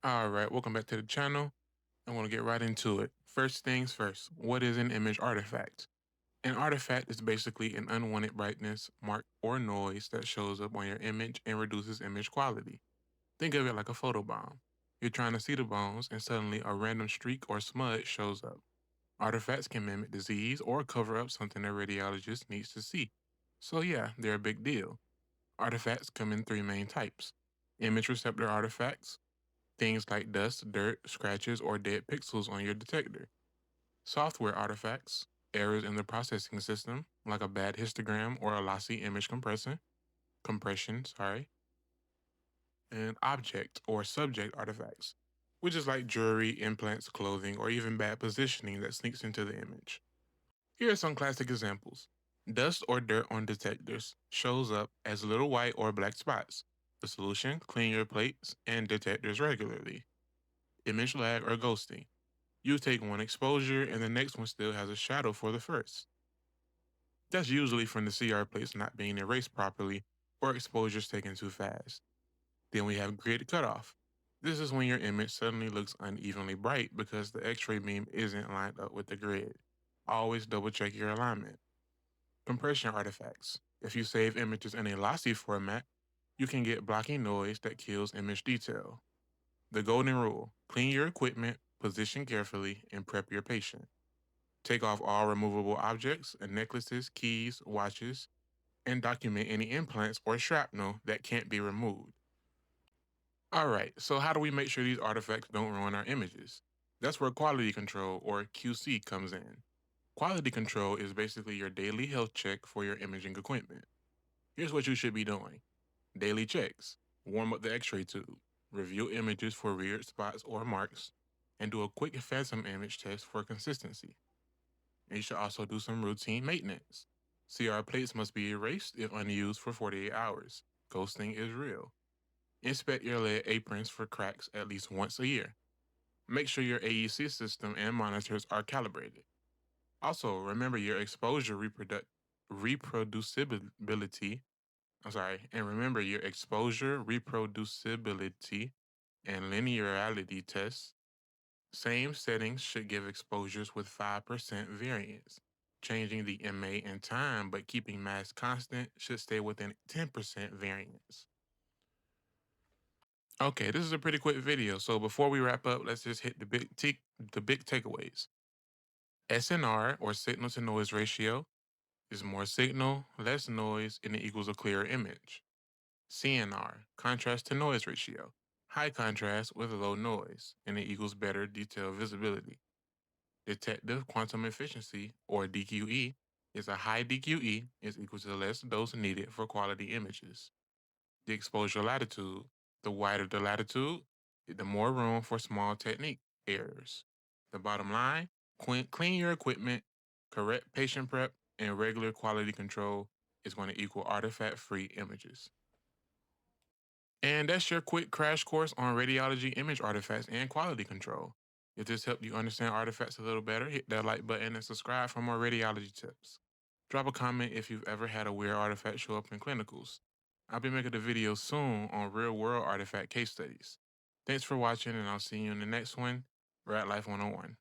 All right, welcome back to the channel. I want to get right into it. First things first, what is an image artifact? An artifact is basically an unwanted brightness, mark, or noise that shows up on your image and reduces image quality. Think of it like a photobomb. You're trying to see the bones, and suddenly a random streak or smudge shows up. Artifacts can mimic disease or cover up something a radiologist needs to see. So, yeah, they're a big deal. Artifacts come in three main types: image receptor artifacts, things like dust, dirt, scratches, or dead pixels on your detector. Software artifacts, errors in the processing system, like a bad histogram or a lossy image compression, and object or subject artifacts, which is like jewelry, implants, clothing, or even bad positioning that sneaks into the image. Here are some classic examples. Dust or dirt on detectors shows up as little white or black spots. The solution: clean your plates and detectors regularly. Image lag or ghosting. You take one exposure and the next one still has a shadow for the first. That's usually from the CR plates not being erased properly or exposures taken too fast. Then we have grid cutoff. This is when your image suddenly looks unevenly bright because the x-ray beam isn't lined up with the grid. Always double check your alignment. Compression artifacts. If you save images in a lossy format, you can get blocking noise that kills image detail. The golden rule: clean your equipment, position carefully, and prep your patient. Take off all removable objects and necklaces, keys, watches, and document any implants or shrapnel that can't be removed. All right, so how do we make sure these artifacts don't ruin our images? That's where quality control, or QC, comes in. Quality control is basically your daily health check for your imaging equipment. Here's what you should be doing: daily checks, warm up the x ray tube, review images for weird spots or marks, and do a quick phantom image test for consistency. And you should also do some routine maintenance. CR plates must be erased if unused for 48 hours. Ghosting is real. Inspect your lead aprons for cracks at least once a year. Make sure your AEC system and monitors are calibrated. Also, remember your reproducibility. And remember your exposure, reproducibility, and linearity tests. Same settings should give exposures with 5% variance. Changing the MA and time but keeping mass constant should stay within 10% variance. Okay, this is a pretty quick video, so before we wrap up, let's just hit the big takeaways. SNR, or signal to noise ratio, is more signal, less noise, and it equals a clearer image. CNR, contrast to noise ratio, high contrast with low noise, and it equals better detail visibility. Detective quantum efficiency, or DQE, is a high DQE is equal to less dose needed for quality images. The exposure latitude: the wider the latitude, the more room for small technique errors. The bottom line: clean your equipment, correct patient prep, and regular quality control is going to equal artifact-free images. And that's your quick crash course on radiology image artifacts and quality control. If this helped you understand artifacts a little better, hit that like button and subscribe for more radiology tips. Drop a comment if you've ever had a weird artifact show up in clinicals. I'll be making a video soon on real world artifact case studies. Thanks for watching, and I'll see you in the next one. Rad Life 101.